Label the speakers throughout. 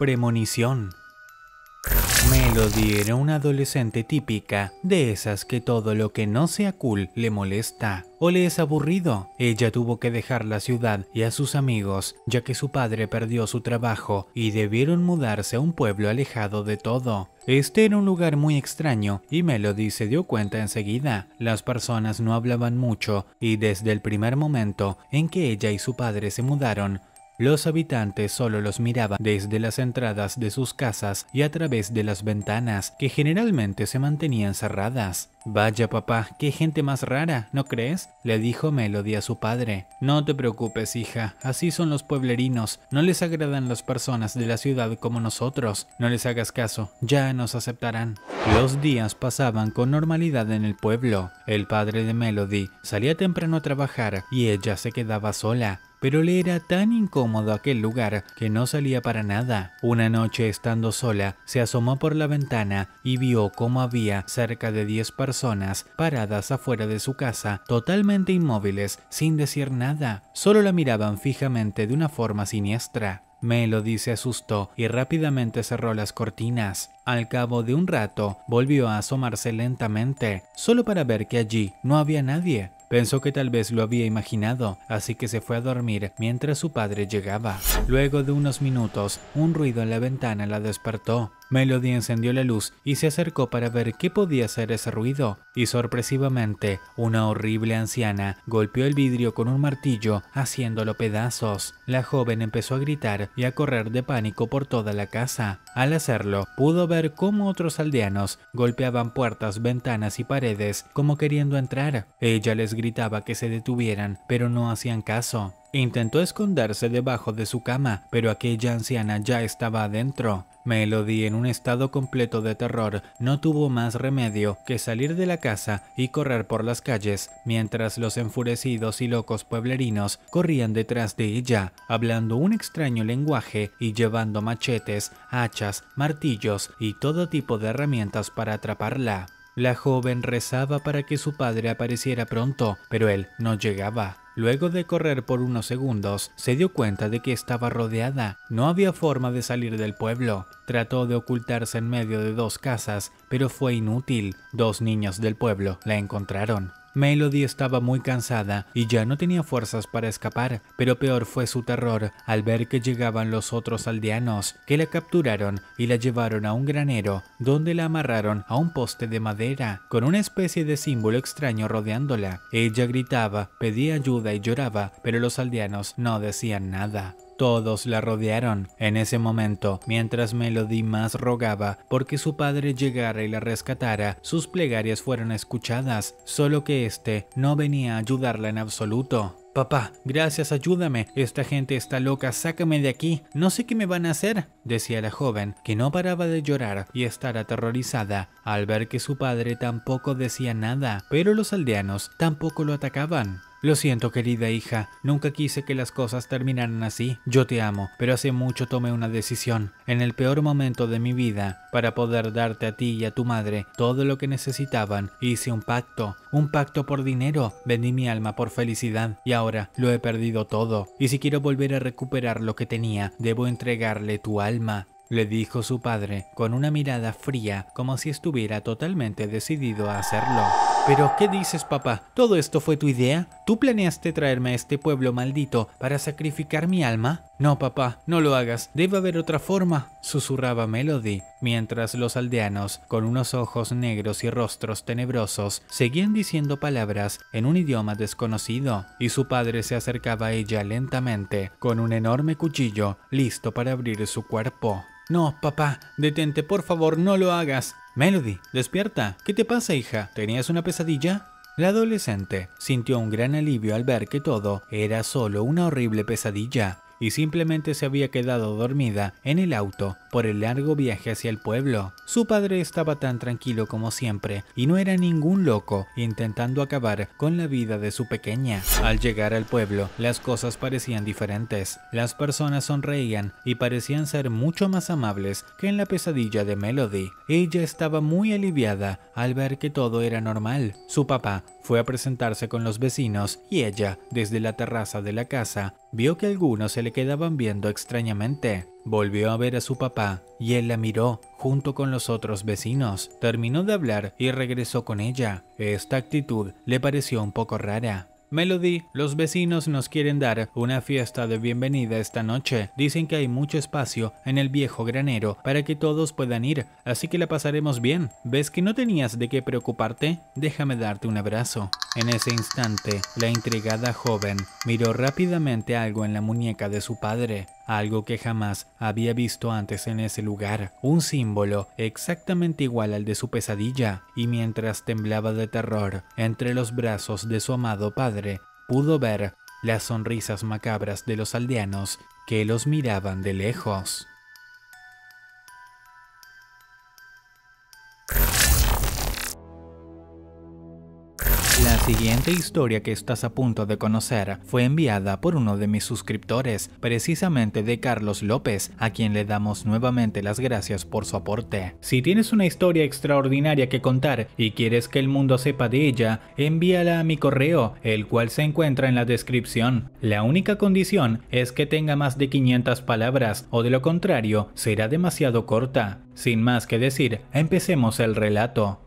Speaker 1: Premonición. Melody era una adolescente típica, de esas que todo lo que no sea cool le molesta o le es aburrido. Ella tuvo que dejar la ciudad y a sus amigos, ya que su padre perdió su trabajo y debieron mudarse a un pueblo alejado de todo. Este era un lugar muy extraño y Melody se dio cuenta enseguida. Las personas no hablaban mucho y desde el primer momento en que ella y su padre se mudaron, los habitantes solo los miraban desde las entradas de sus casas y a través de las ventanas, que generalmente se mantenían cerradas. «Vaya papá, qué gente más rara, ¿no crees?», le dijo Melody a su padre. «No te preocupes, hija, así son los pueblerinos, no les agradan las personas de la ciudad como nosotros. No les hagas caso, ya nos aceptarán». Los días pasaban con normalidad en el pueblo. El padre de Melody salía temprano a trabajar y ella se quedaba sola. Pero le era tan incómodo aquel lugar que no salía para nada. Una noche, estando sola, se asomó por la ventana y vio cómo había cerca de 10 personas paradas afuera de su casa, totalmente inmóviles, sin decir nada. Solo la miraban fijamente de una forma siniestra. Melody se asustó y rápidamente cerró las cortinas. Al cabo de un rato, volvió a asomarse lentamente, solo para ver que allí no había nadie. Pensó que tal vez lo había imaginado, así que se fue a dormir mientras su padre llegaba. Luego de unos minutos, un ruido en la ventana la despertó. Melody encendió la luz y se acercó para ver qué podía ser ese ruido. Y sorpresivamente, una horrible anciana golpeó el vidrio con un martillo, haciéndolo pedazos. La joven empezó a gritar y a correr de pánico por toda la casa. Al hacerlo, pudo ver cómo otros aldeanos golpeaban puertas, ventanas y paredes como queriendo entrar. Ella les gritaba que se detuvieran, pero no hacían caso. Intentó esconderse debajo de su cama, pero aquella anciana ya estaba adentro. Melody, en un estado completo de terror, no tuvo más remedio que salir de la casa y correr por las calles, mientras los enfurecidos y locos pueblerinos corrían detrás de ella, hablando un extraño lenguaje y llevando machetes, hachas, martillos y todo tipo de herramientas para atraparla. La joven rezaba para que su padre apareciera pronto, pero él no llegaba. Luego de correr por unos segundos, se dio cuenta de que estaba rodeada. No había forma de salir del pueblo. Trató de ocultarse en medio de 2 casas, pero fue inútil. 2 niños del pueblo la encontraron. Melody estaba muy cansada y ya no tenía fuerzas para escapar, pero peor fue su terror al ver que llegaban los otros aldeanos, que la capturaron y la llevaron a un granero, donde la amarraron a un poste de madera, con una especie de símbolo extraño rodeándola. Ella gritaba, pedía ayuda y lloraba, pero los aldeanos no decían nada. Todos la rodearon. En ese momento, mientras Melody más rogaba porque su padre llegara y la rescatara, sus plegarias fueron escuchadas, solo que este no venía a ayudarla en absoluto. «Papá, gracias, ayúdame, esta gente está loca, sácame de aquí, no sé qué me van a hacer», decía la joven, que no paraba de llorar y estar aterrorizada al ver que su padre tampoco decía nada, pero los aldeanos tampoco lo atacaban. «Lo siento, querida hija, nunca quise que las cosas terminaran así. Yo te amo, pero hace mucho tomé una decisión, en el peor momento de mi vida, para poder darte a ti y a tu madre todo lo que necesitaban. Hice un pacto por dinero, vendí mi alma por felicidad y ahora lo he perdido todo. Y si quiero volver a recuperar lo que tenía, debo entregarle tu alma», le dijo su padre, con una mirada fría, como si estuviera totalmente decidido a hacerlo. «¿Pero qué dices, papá? ¿Todo esto fue tu idea? ¿Tú planeaste traerme a este pueblo maldito para sacrificar mi alma?» «No, papá, no lo hagas. Debe haber otra forma», susurraba Melody, mientras los aldeanos, con unos ojos negros y rostros tenebrosos, seguían diciendo palabras en un idioma desconocido, y su padre se acercaba a ella lentamente, con un enorme cuchillo, listo para abrir su cuerpo. «No, papá, detente, por favor, no lo hagas». «Melody, despierta. ¿Qué te pasa, hija? ¿Tenías una pesadilla?» La adolescente sintió un gran alivio al ver que todo era solo una horrible pesadilla y simplemente se había quedado dormida en el auto por el largo viaje hacia el pueblo. Su padre estaba tan tranquilo como siempre y no era ningún loco intentando acabar con la vida de su pequeña. Al llegar al pueblo, las cosas parecían diferentes. Las personas sonreían y parecían ser mucho más amables que en la pesadilla de Melody. Ella estaba muy aliviada al ver que todo era normal. Su papá fue a presentarse con los vecinos y ella, desde la terraza de la casa, vio que algunos se le quedaban viendo extrañamente. Volvió a ver a su papá y él la miró junto con los otros vecinos. Terminó de hablar y regresó con ella. Esta actitud le pareció un poco rara. Melody, los vecinos nos quieren dar una fiesta de bienvenida esta noche. Dicen que hay mucho espacio en el viejo granero para que todos puedan ir, así que la pasaremos bien. ¿Ves que no tenías de qué preocuparte? Déjame darte un abrazo. En ese instante, la intrigada joven miró rápidamente algo en la muñeca de su padre, algo que jamás había visto antes en ese lugar, un símbolo exactamente igual al de su pesadilla, y mientras temblaba de terror entre los brazos de su amado padre, pudo ver las sonrisas macabras de los aldeanos que los miraban de lejos. La siguiente historia que estás a punto de conocer fue enviada por uno de mis suscriptores, precisamente de Carlos López, a quien le damos nuevamente las gracias por su aporte. Si tienes una historia extraordinaria que contar y quieres que el mundo sepa de ella, envíala a mi correo, el cual se encuentra en la descripción. La única condición es que tenga más de 500 palabras, o de lo contrario, será demasiado corta. Sin más que decir, empecemos el relato.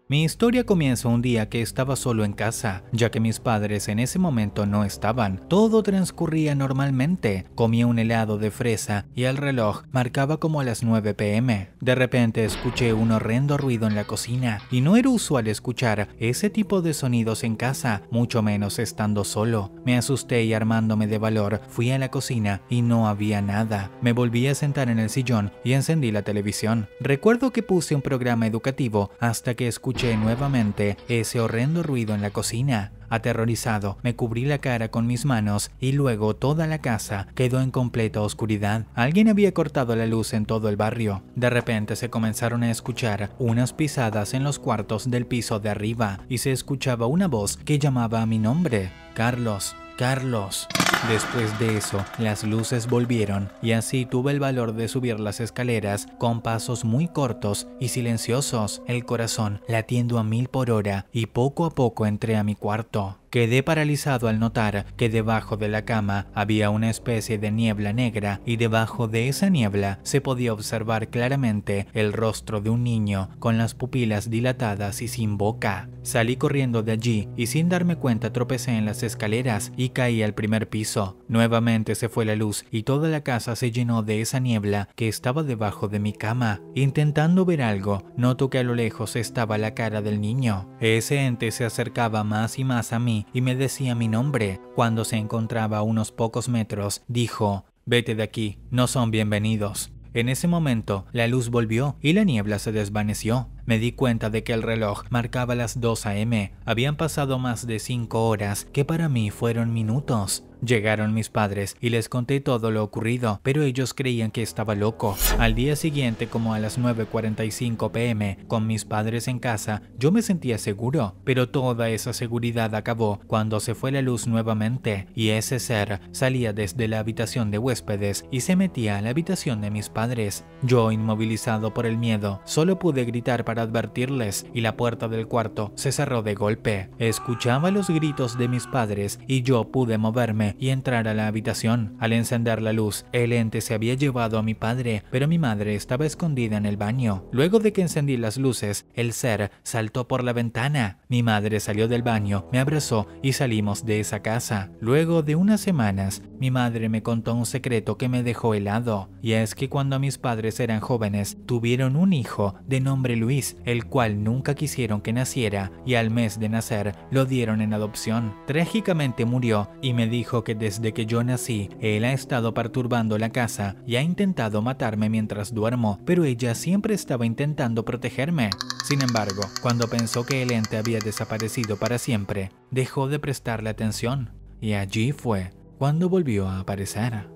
Speaker 1: Mi historia comienza un día que estaba solo en casa, ya que mis padres en ese momento no estaban. Todo transcurría normalmente. Comía un helado de fresa y el reloj marcaba como a las 9 p.m. De repente escuché un horrendo ruido en la cocina y no era usual escuchar ese tipo de sonidos en casa, mucho menos estando solo. Me asusté y armándome de valor fui a la cocina y no había nada. Me volví a sentar en el sillón y encendí la televisión. Recuerdo que puse un programa educativo hasta que escuché nuevamente ese horrendo ruido en la cocina. Aterrorizado, me cubrí la cara con mis manos y luego toda la casa quedó en completa oscuridad. Alguien había cortado la luz en todo el barrio. De repente se comenzaron a escuchar unas pisadas en los cuartos del piso de arriba y se escuchaba una voz que llamaba a mi nombre. Carlos, Carlos. Después de eso, las luces volvieron y así tuve el valor de subir las escaleras con pasos muy cortos y silenciosos, el corazón latiendo a 1000 por hora, y poco a poco entré a mi cuarto. Quedé paralizado al notar que debajo de la cama había una especie de niebla negra y debajo de esa niebla se podía observar claramente el rostro de un niño con las pupilas dilatadas y sin boca. Salí corriendo de allí y sin darme cuenta tropecé en las escaleras y caí al primer piso. Nuevamente se fue la luz y toda la casa se llenó de esa niebla que estaba debajo de mi cama. Intentando ver algo, noto que a lo lejos estaba la cara del niño. Ese ente se acercaba más y más a mí y me decía mi nombre. Cuando se encontraba a unos pocos metros, dijo: «Vete de aquí, no son bienvenidos». En ese momento, la luz volvió y la niebla se desvaneció. Me di cuenta de que el reloj marcaba las 2 a.m. Habían pasado más de 5 horas, que para mí fueron minutos. Llegaron mis padres y les conté todo lo ocurrido, pero ellos creían que estaba loco. Al día siguiente, como a las 9:45 p.m, con mis padres en casa, yo me sentía seguro, pero toda esa seguridad acabó cuando se fue la luz nuevamente y ese ser salía desde la habitación de huéspedes y se metía a la habitación de mis padres. Yo, inmovilizado por el miedo, solo pude gritar para advertirles y la puerta del cuarto se cerró de golpe. Escuchaba los gritos de mis padres y yo pude moverme y entrar a la habitación. Al encender la luz, el ente se había llevado a mi padre, pero mi madre estaba escondida en el baño. Luego de que encendí las luces, el ser saltó por la ventana. Mi madre salió del baño, me abrazó y salimos de esa casa. Luego de unas semanas, mi madre me contó un secreto que me dejó helado, y es que cuando mis padres eran jóvenes, tuvieron un hijo de nombre Luis, el cual nunca quisieron que naciera, y al mes de nacer lo dieron en adopción. Trágicamente murió y me dijo que desde que yo nací, él ha estado perturbando la casa y ha intentado matarme mientras duermo, pero ella siempre estaba intentando protegerme. Sin embargo, cuando pensó que el ente había desaparecido para siempre, dejó de prestarle atención, y allí fue cuando volvió a aparecer.